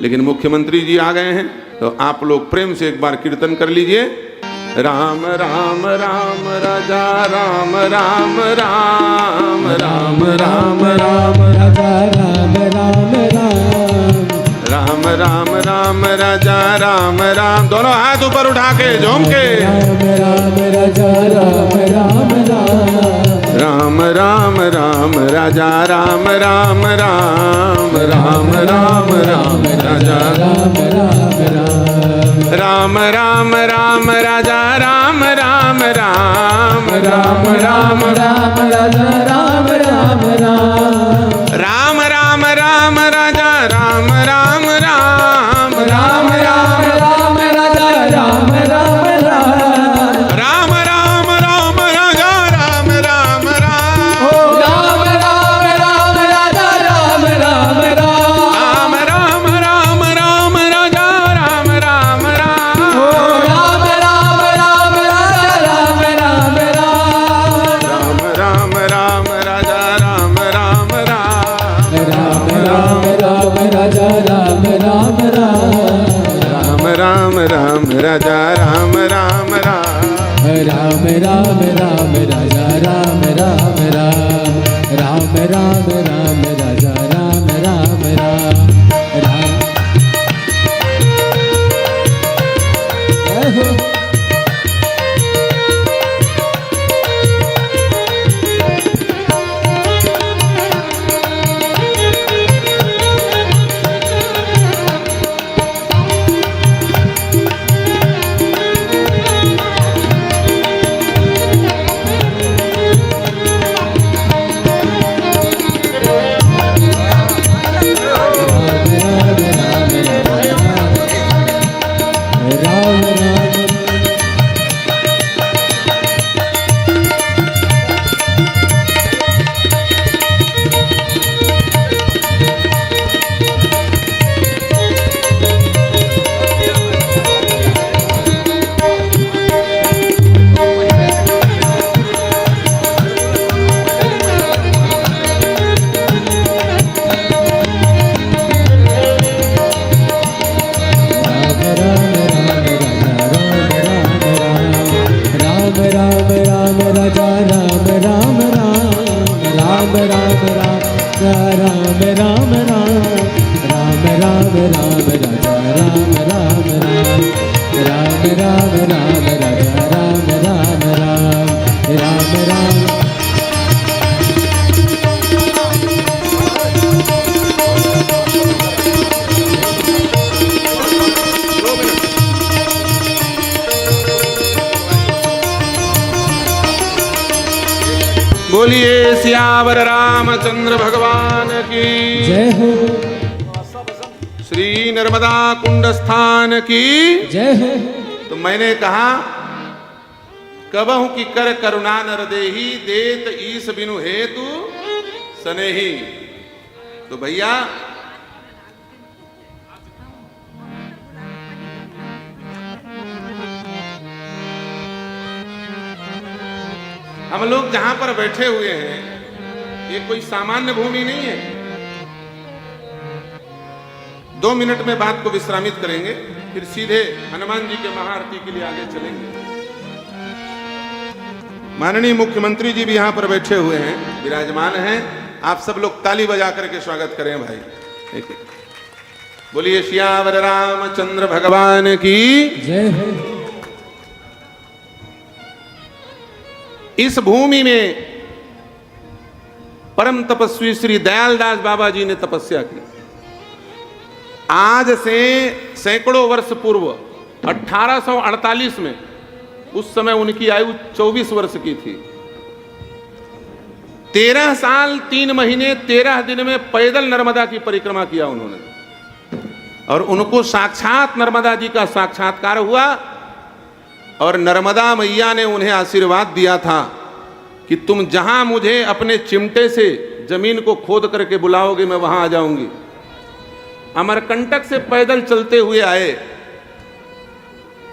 लेकिन मुख्यमंत्री जी आ गए हैं, तो आप लोग प्रेम से एक बार कीर्तन कर लीजिए। राम राम राम राजा राम राम राम राम राम राम राजा राम राम राम राम राम राम राजा राम राम। दोनों हाथ ऊपर उठा के झूम के राम राम राजा राम राम राम राम राम राजा राम राम राम राम राम राम राजा राम राम राम राम राम राजा राम राम राम राम राम राम राजा राम राम राम राम राम राजा राम राम राम राम राम राम राजा राम राम राम राम राम राजा राम राम राम राम राम राजा राम राम राम राम राम राम राजा राम राम राम राम राम राजा राम राम राम राम राजा राम राम राम राम राम राजा राम राम राम राम राम राजा राम राम राम राम राम राजा राम राम राम राम राम राजा राम राम राम। बोलिए सियावर रामचंद्र भगवान की जय हो। श्री नर्मदा कुंड स्थान की जय हो। तो मैंने कहा कबहु की कर करुणा नर देही देत ईस बिनु हेतु सनेही। तो भैया हम लोग जहां पर बैठे हुए हैं ये कोई सामान्य भूमि नहीं है। 2 मिनट में बात को विश्रामित करेंगे, फिर सीधे हनुमान जी के महाआरती के लिए आगे चलेंगे। माननीय मुख्यमंत्री जी भी यहां पर बैठे हुए हैं, विराजमान हैं। आप सब लोग ताली बजा करके स्वागत करें भाई। बोलिए सियावर रामचंद्र भगवान की जय हो। इस भूमि में परम तपस्वी श्री दयालदास बाबा जी ने तपस्या की। आज से सैकड़ों वर्ष पूर्व 1848 में, उस समय उनकी आयु 24 वर्ष की थी। 13 साल 3 महीने 13 दिन में पैदल नर्मदा की परिक्रमा किया उन्होंने, और उनको साक्षात नर्मदा जी का साक्षात्कार हुआ। और नर्मदा मैया ने उन्हें आशीर्वाद दिया था कि तुम जहां मुझे अपने चिमटे से जमीन को खोद करके बुलाओगे मैं वहां आ जाऊंगी। अमरकंटक से पैदल चलते हुए आए।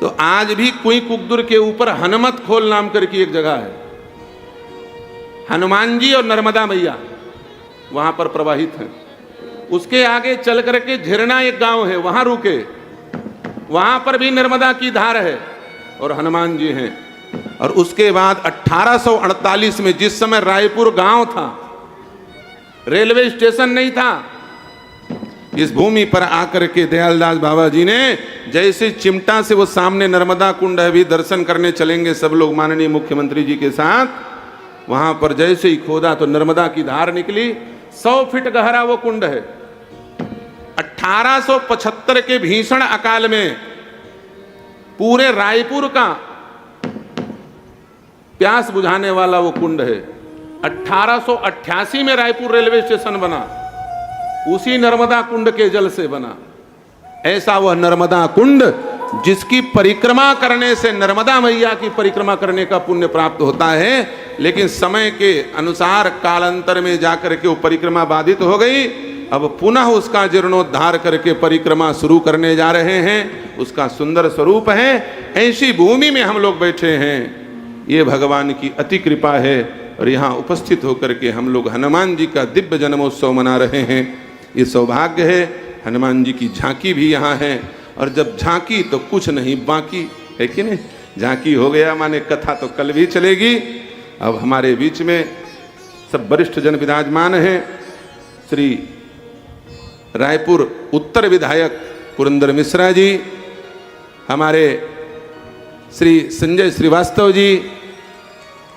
तो आज भी कुई कुकदुर के ऊपर हनुमत खोल नाम करके एक जगह है, हनुमान जी और नर्मदा मैया वहां पर प्रवाहित हैं। उसके आगे चल करके झिरना एक गांव है, वहां रुके, वहां पर भी नर्मदा की धार है और हनुमान जी हैं। और उसके बाद 1848 में, जिस समय रायपुर गांव था, रेलवे स्टेशन नहीं था, इस भूमि पर आकर के दयालदास बाबा जी ने जैसे चिमटा से, वो सामने नर्मदा कुंड है, भी दर्शन करने चलेंगे सब लोग माननीय मुख्यमंत्री जी के साथ, वहां पर जैसे ही खोदा तो नर्मदा की धार निकली। 100 फीट गहरा वो कुंड है। 1875 के भीषण अकाल में पूरे रायपुर का प्यास बुझाने वाला वो कुंड है। 1888 में रायपुर रेलवे स्टेशन बना, उसी नर्मदा कुंड के जल से बना। ऐसा वह नर्मदा कुंड जिसकी परिक्रमा करने से नर्मदा मैया की परिक्रमा करने का पुण्य प्राप्त होता है, लेकिन समय के अनुसार कालांतर में जाकर के वो परिक्रमा बाधित हो गई। अब पुनः उसका जीर्णोद्धार करके परिक्रमा शुरू करने जा रहे हैं। उसका सुंदर स्वरूप है। ऐसी भूमि में हम लोग बैठे हैं, ये भगवान की अति कृपा है। और यहाँ उपस्थित होकर के हम लोग हनुमान जी का दिव्य जन्मोत्सव मना रहे हैं। ये सौभाग्य है। हनुमान जी की झांकी भी यहाँ है, और जब झांकी तो कुछ नहीं बाकी है कि नहीं। झांकी हो गया माने कथा तो कल भी चलेगी। अब हमारे बीच में सब वरिष्ठ जन विराजमान हैं। श्री रायपुर उत्तर विधायक पुरंदर मिश्रा जी, हमारे श्री संजय श्रीवास्तव जी,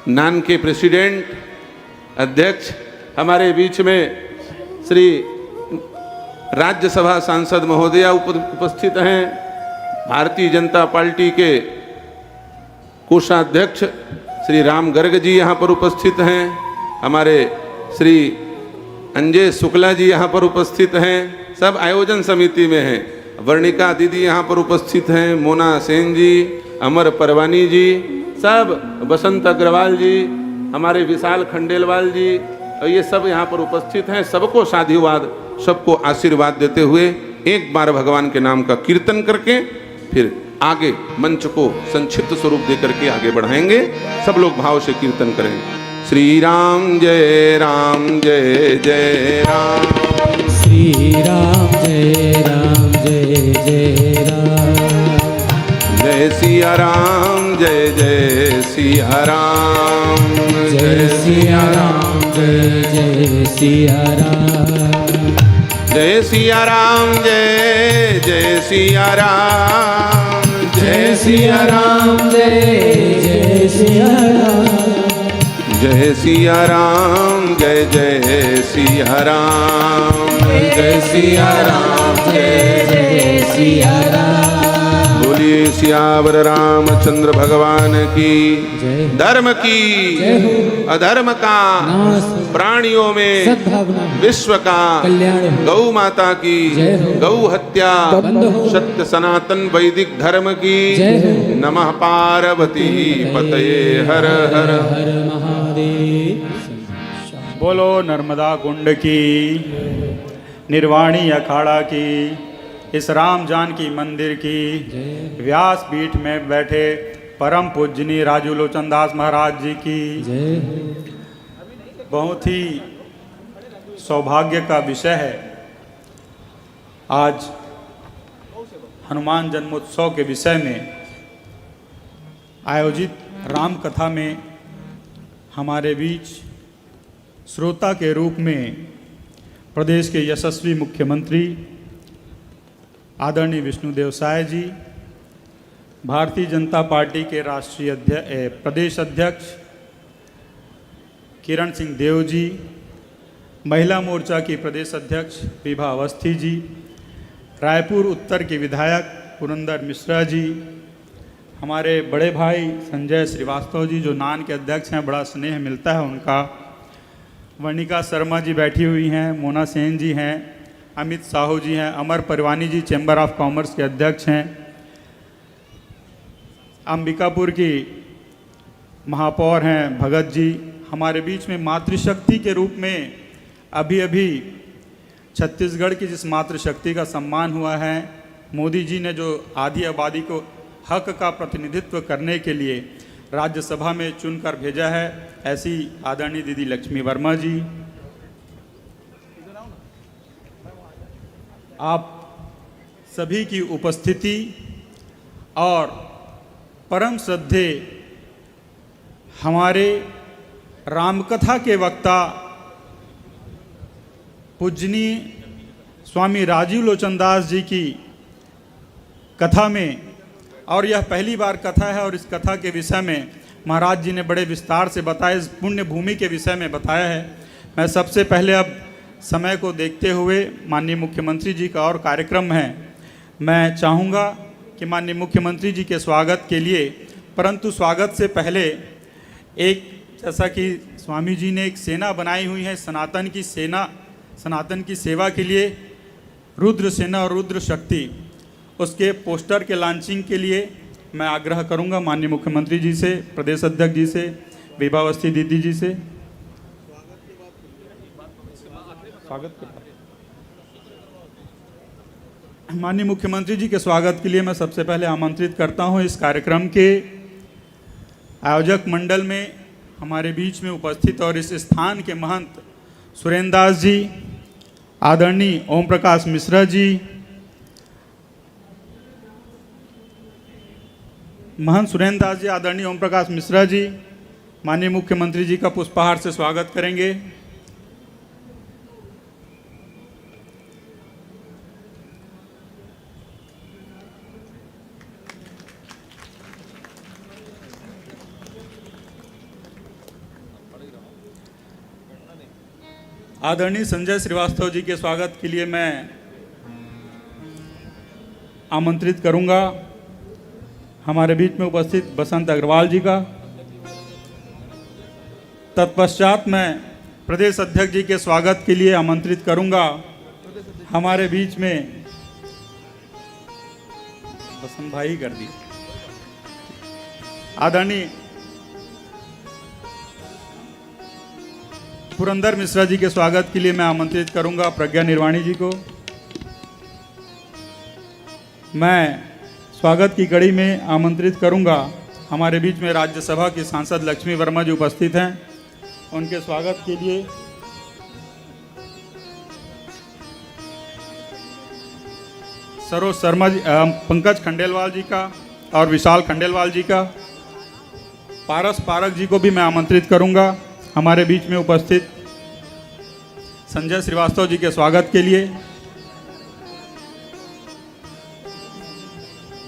नान के प्रेसिडेंट अध्यक्ष, हमारे बीच में श्री राज्यसभा सांसद महोदया उपस्थित हैं। भारतीय जनता पार्टी के कोषाध्यक्ष श्री राम गर्ग जी यहाँ पर उपस्थित हैं। हमारे श्री अंजय शुक्ला जी यहाँ पर उपस्थित हैं। सब आयोजन समिति में हैं। वर्णिका दीदी यहाँ पर उपस्थित हैं, मोना सेन जी, अमर परवानी जी, सब, बसंत अग्रवाल जी, हमारे विशाल खंडेलवाल जी, और ये सब यहाँ पर उपस्थित हैं। सबको साधुवाद, सबको आशीर्वाद देते हुए एक बार भगवान के नाम का कीर्तन करके फिर आगे मंच को संक्षिप्त स्वरूप दे करके आगे बढ़ाएंगे। सब लोग भाव से कीर्तन करें। श्री राम जय राम जय जय राम, श्री राम जय राम जय जय राम, जय सिया राम जय जय सिया राम, जय सिया राम जय जय सिया राम, जय सिया राम जय जय सिया राम, जय सिया राम जय जय सिया राम, जय सिया राम जय जय सिया राम, जय सिया राम जय जय सिया राम। बोलिए सियावर रामचंद्र भगवान की जय। धर्म की जय हो। अधर्म का नाश। प्राणियों में सद्भावना। विश्व का कल्याण हो। गौ माता की जय हो। गौ हत्या बंद हो। सत्य सनातन वैदिक धर्म की जय हो। नमः पार्वती पतये हर हर। हर महादेव। बोलो नर्मदा कुंड की, निर्वाणी अखाड़ा की, इस राम जानकी मंदिर की, व्यास पीठ में बैठे परम पूजनी राजू लोचन दास महाराज जी की। जय हो। बहुत ही सौभाग्य का विषय है। आज हनुमान जन्मोत्सव के विषय में आयोजित राम कथा में हमारे बीच श्रोता के रूप में प्रदेश के यशस्वी मुख्यमंत्री आदरणीय विष्णुदेव साय जी, भारतीय जनता पार्टी के राष्ट्रीय प्रदेश अध्यक्ष किरण सिंह देव जी, महिला मोर्चा की प्रदेश अध्यक्ष विभा अवस्थी जी, रायपुर उत्तर के विधायक पुरंदर मिश्रा जी, हमारे बड़े भाई संजय श्रीवास्तव जी जो नान के अध्यक्ष हैं, बड़ा स्नेह मिलता है उनका, वर्णिका शर्मा जी बैठी हुई हैं, मोना सेन जी हैं, अमित साहू जी हैं, अमर परवानी जी चैम्बर ऑफ कॉमर्स के अध्यक्ष हैं, अंबिकापुर की महापौर हैं भगत जी। हमारे बीच में मातृशक्ति के रूप में अभी अभी छत्तीसगढ़ की जिस मातृशक्ति का सम्मान हुआ है, मोदी जी ने जो आधी आबादी को हक का प्रतिनिधित्व करने के लिए राज्यसभा में चुनकर भेजा है, ऐसी आदरणीय दीदी लक्ष्मी वर्मा जी। आप सभी की उपस्थिति और परम श्रद्धेय हमारे रामकथा के वक्ता पूजनीय स्वामी राजीव लोचन दास जी की कथा में, और यह पहली बार कथा है और इस कथा के विषय में महाराज जी ने बड़े विस्तार से बताया, इस पुण्य भूमि के विषय में बताया है। मैं सबसे पहले अब समय को देखते हुए माननीय मुख्यमंत्री जी का और कार्यक्रम है, मैं चाहूँगा कि माननीय मुख्यमंत्री जी के स्वागत के लिए, परंतु स्वागत से पहले एक, जैसा कि स्वामी जी ने एक सेना बनाई हुई है सनातन की सेना, सनातन की सेवा के लिए, रुद्र सेना और रुद्र शक्ति, उसके पोस्टर के लॉन्चिंग के लिए मैं आग्रह करूंगा माननीय मुख्यमंत्री जी से, प्रदेश अध्यक्ष जी से, विभा अवस्थी दीदी जी से। स्वागत माननीय मुख्यमंत्री जी के स्वागत के लिए मैं सबसे पहले आमंत्रित करता हूं। इस कार्यक्रम के आयोजक मंडल में हमारे बीच में उपस्थित और इस स्थान के महंत सुरेंद्र दास जी, आदरणीय ओम प्रकाश मिश्रा जी, महंत सुरेंद्र दास जी, आदरणीय ओम प्रकाश मिश्रा जी माननीय मुख्यमंत्री जी का पुष्पहार से स्वागत करेंगे। आदरणीय संजय श्रीवास्तव जी के स्वागत के लिए मैं आमंत्रित करूंगा हमारे बीच में उपस्थित बसंत अग्रवाल जी का। तत्पश्चात मैं प्रदेश अध्यक्ष जी के स्वागत के लिए आमंत्रित करूंगा हमारे बीच में बसंत भाई कर दी, आदरणीय पुरंदर मिश्रा जी के स्वागत के लिए मैं आमंत्रित करूंगा प्रज्ञा निर्वाणी जी को। मैं स्वागत की कड़ी में आमंत्रित करूंगा हमारे बीच में राज्यसभा की सांसद लक्ष्मी वर्मा जी उपस्थित हैं, उनके स्वागत के लिए सरोज शर्मा जी, पंकज खंडेलवाल जी का और विशाल खंडेलवाल जी का, पारस पारक जी को भी मैं आमंत्रित करूंगा हमारे बीच में उपस्थित संजय श्रीवास्तव जी के स्वागत के लिए।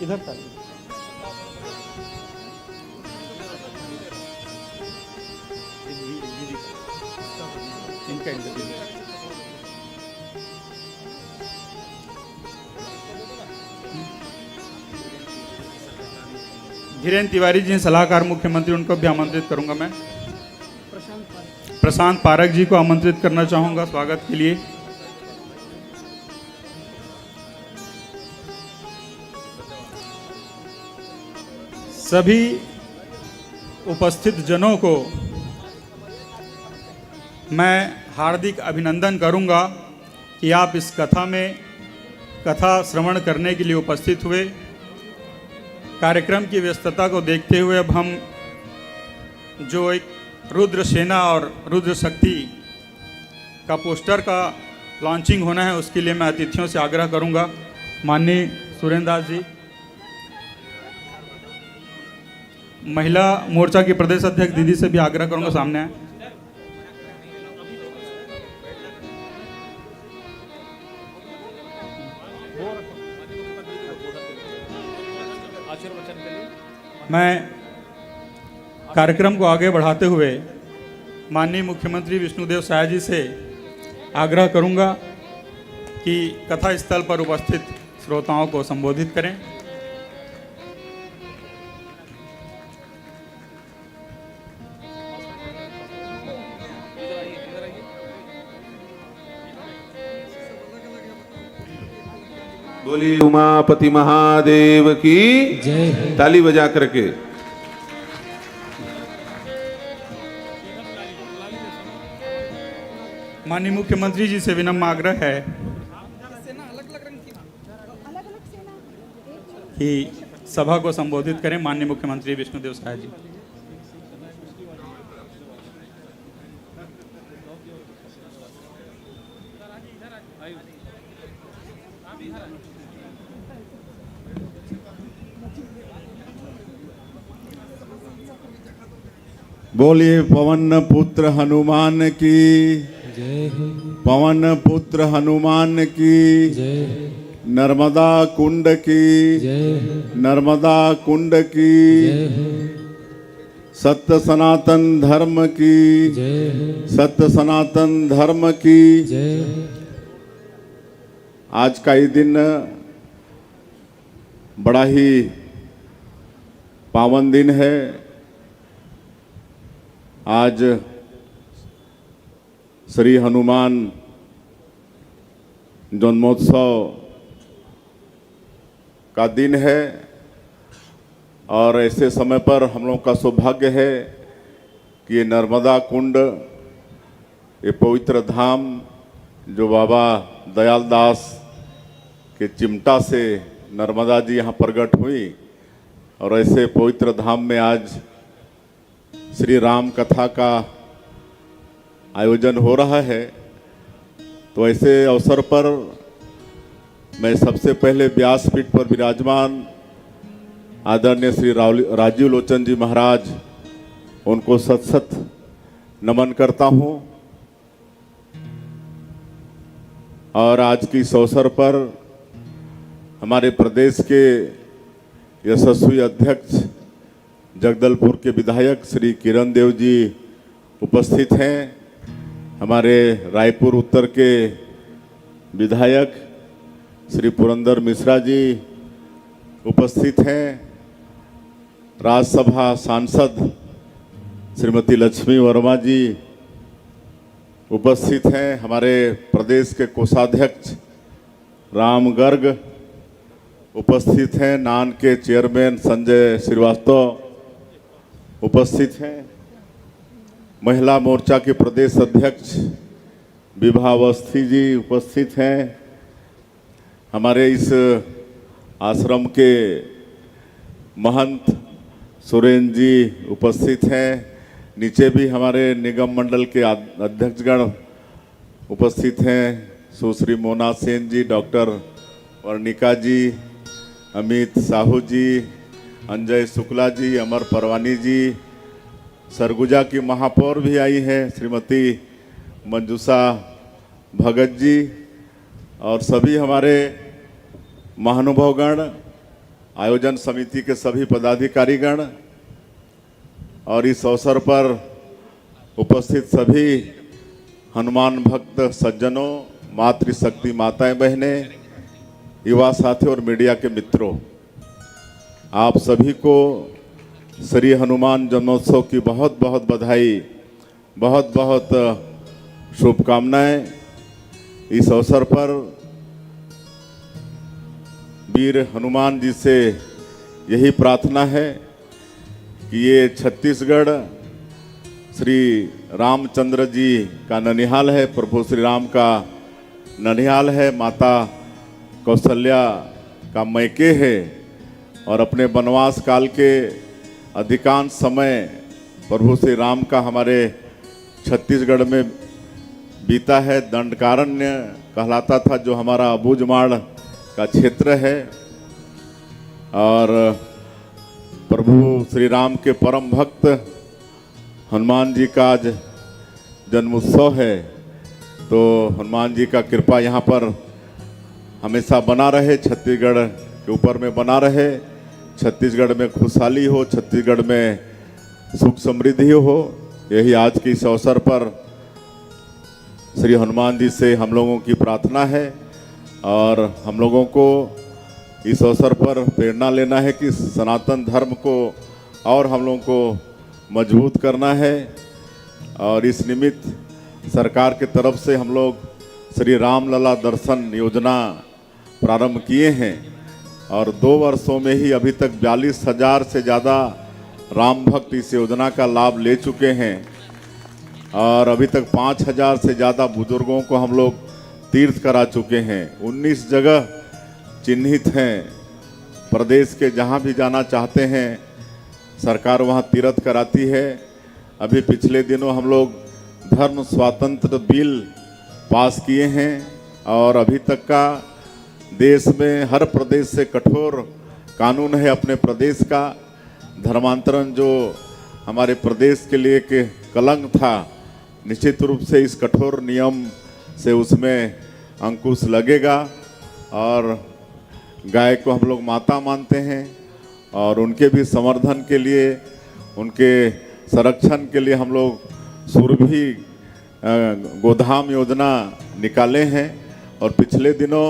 इधर तक इनका इंटरव्यू धीरेन्द्र तिवारी जी सलाहकार मुख्यमंत्री, उनको भी आमंत्रित करूंगा मैं। प्रशांत पारक जी को आमंत्रित करना चाहूंगा स्वागत के लिए। सभी उपस्थित जनों को मैं हार्दिक अभिनंदन करूंगा कि आप इस कथा में कथा श्रवण करने के लिए उपस्थित हुए। कार्यक्रम की व्यस्तता को देखते हुए अब हम जो एक रुद्र सेना और रुद्र शक्ति का पोस्टर का लॉन्चिंग होना है, उसके लिए मैं अतिथियों से आग्रह करूंगा। माननीय सुरेंद्र दास जी, महिला मोर्चा की प्रदेश अध्यक्ष दीदी से भी आग्रह करूंगा सामने आए। मैं कार्यक्रम को आगे बढ़ाते हुए माननीय मुख्यमंत्री विष्णुदेव साय जी से आग्रह करूंगा कि कथा स्थल पर उपस्थित श्रोताओं को संबोधित करें। बोली उमापति महादेव की जय। ताली बजा करके। माननीय मुख्यमंत्री जी से विनम्र आग्रह है कि सभा को संबोधित करें माननीय मुख्यमंत्री विष्णुदेव साय जी। बोलिए पवन पुत्र हनुमान की जय हो पवन पुत्र हनुमान की जय नर्मदा कुंड की जय हो नर्मदा कुंड की जय हो सत्य सनातन धर्म की जय हो सत्य सनातन धर्म की जय हो आज का ये दिन बड़ा ही पावन दिन है। आज श्री हनुमान जन्मोत्सव का दिन है और ऐसे समय पर हम लोग का सौभाग्य है कि ये नर्मदा कुंड, ये पवित्र धाम जो बाबा दयाल दास के चिमटा से नर्मदा जी यहाँ प्रकट हुई और ऐसे पवित्र धाम में आज श्री राम कथा का आयोजन हो रहा है। तो ऐसे अवसर पर मैं सबसे पहले व्यासपीठ पर विराजमान आदरणीय श्री राजीव लोचन जी महाराज, उनको सत सत नमन करता हूँ। और आज की इस अवसर पर हमारे प्रदेश के यशस्वी अध्यक्ष जगदलपुर के विधायक श्री किरण देव जी उपस्थित हैं। हमारे रायपुर उत्तर के विधायक श्री पुरंदर मिश्रा जी उपस्थित हैं। राज्यसभा सांसद श्रीमती लक्ष्मी वर्मा जी उपस्थित हैं। हमारे प्रदेश के कोषाध्यक्ष राम गर्ग उपस्थित हैं। नान के चेयरमैन संजय श्रीवास्तव उपस्थित हैं। महिला मोर्चा के प्रदेश अध्यक्ष विभा अवस्थी जी उपस्थित हैं। हमारे इस आश्रम के महंत सुरेंद्र जी उपस्थित हैं। नीचे भी हमारे निगम मंडल के अध्यक्षगण उपस्थित हैं। सुश्री मोना सेन जी, डॉक्टर वर्णिका जी, अमित साहू जी, अंजय शुक्ला जी, अमर परवानी जी, सरगुजा की महापौर भी आई है श्रीमती मंजूषा भगत जी, और सभी हमारे महानुभावगण, आयोजन समिति के सभी पदाधिकारीगण और इस अवसर पर उपस्थित सभी हनुमान भक्त सज्जनों, मातृशक्ति माताएं बहनें, युवा साथियों और मीडिया के मित्रों, आप सभी को श्री हनुमान जन्मोत्सव की बहुत बहुत बधाई, बहुत बहुत शुभकामनाएं। इस अवसर पर वीर हनुमान जी से यही प्रार्थना है कि ये छत्तीसगढ़ श्री रामचंद्र जी का ननिहाल है, प्रभु श्री राम का ननिहाल है, माता कौशल्या का मैके है और अपने वनवास काल के अधिकांश समय प्रभु श्री राम का हमारे छत्तीसगढ़ में बीता है। दंडकारण्य कहलाता था जो हमारा अबूझमाड़ का क्षेत्र है और प्रभु श्री राम के परम भक्त हनुमान जी का आज जन्मोत्सव है। तो हनुमान जी का कृपा यहाँ पर हमेशा बना रहे, छत्तीसगढ़ के ऊपर में बना रहे, छत्तीसगढ़ में खुशहाली हो, छत्तीसगढ़ में सुख समृद्धि हो। यही आज के इस अवसर पर श्री हनुमान जी से हम लोगों की प्रार्थना है और हम लोगों को इस अवसर पर प्रेरणा लेना है कि सनातन धर्म को और हम लोगों को मजबूत करना है। और इस निमित्त सरकार के तरफ से हम लोग श्री रामलला दर्शन योजना प्रारंभ किए हैं और 2 वर्षों में ही अभी तक 42,000 से ज़्यादा राम भक्त इस योजना का लाभ ले चुके हैं और अभी तक 5,000 से ज़्यादा बुजुर्गों को हम लोग तीर्थ करा चुके हैं। 19 जगह चिन्हित हैं प्रदेश के, जहाँ भी जाना चाहते हैं सरकार वहाँ तीर्थ कराती है। अभी पिछले दिनों हम लोग धर्म स्वातंत्र बिल पास किए हैं और अभी तक का देश में हर प्रदेश से कठोर कानून है अपने प्रदेश का। धर्मांतरण जो हमारे प्रदेश के लिए एक कलंक था। निश्चित रूप से इस कठोर नियम से उसमें अंकुश लगेगा और गाय को हम लोग माता मानते हैं और उनके भी संवर्धन के लिए, उनके संरक्षण के लिए हम लोग सुरभि गोधाम योजना निकाले हैं और पिछले दिनों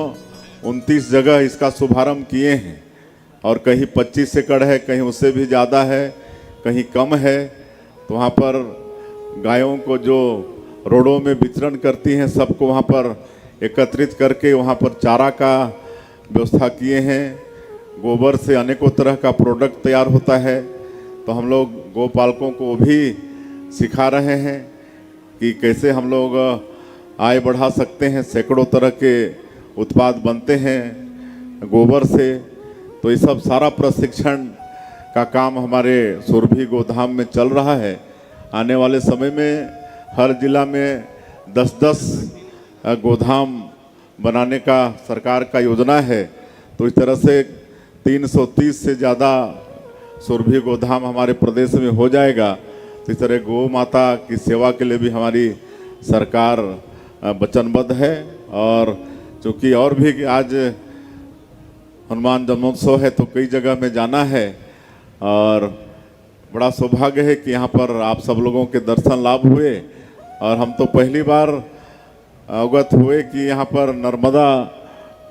29 जगह इसका शुभारंभ किए हैं और कहीं 25 एकड़ है, कहीं उससे भी ज़्यादा है, कहीं कम है। तो वहाँ पर गायों को जो रोडों में विचरण करती हैं सबको वहाँ पर एकत्रित करके वहाँ पर चारा का व्यवस्था किए हैं। गोबर से अनेकों तरह का प्रोडक्ट तैयार होता है। तो हम लोग गोपालकों को भी सिखा रहे हैं कि कैसे हम लोग आय बढ़ा सकते हैं। सैकड़ों तरह के उत्पाद बनते हैं गोबर से। तो ये सब सारा प्रशिक्षण का काम हमारे सुरभि गोधाम में चल रहा है। आने वाले समय में हर जिला में 10-10 गोधाम बनाने का सरकार का योजना है। तो इस तरह से 330 से ज़्यादा सुरभि गोधाम हमारे प्रदेश में हो जाएगा। तो इस तरह गौ माता की सेवा के लिए भी हमारी सरकार वचनबद्ध है। और चूँकि और भी आज हनुमान जन्मोत्सव है तो कई जगह में जाना है और बड़ा सौभाग्य है कि यहाँ पर आप सब लोगों के दर्शन लाभ हुए। और हम तो पहली बार अवगत हुए कि यहाँ पर नर्मदा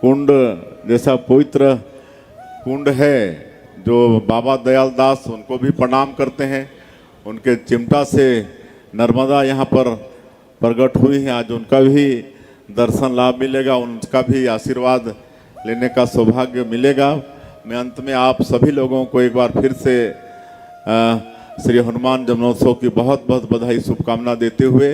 कुंड जैसा पवित्र कुंड है, जो बाबा दयाल दास उनको भी प्रणाम करते हैं। उनके चिमटा से नर्मदा यहाँ पर प्रकट हुई है। आज उनका भी दर्शन लाभ मिलेगा, उनका भी आशीर्वाद लेने का सौभाग्य मिलेगा। मैं अंत में आप सभी लोगों को एक बार फिर से श्री हनुमान जन्मोत्सव की बहुत बहुत बधाई शुभकामना देते हुए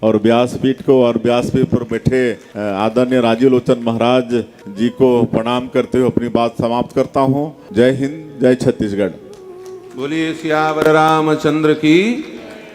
और व्यासपीठ को और व्यासपीठ पर बैठे आदरणीय राजीव लोचन महाराज जी को प्रणाम करते हुए अपनी बात समाप्त करता हूँ। जय हिंद, जय छत्तीसगढ़। बोलिए सियावर रामचंद्र की।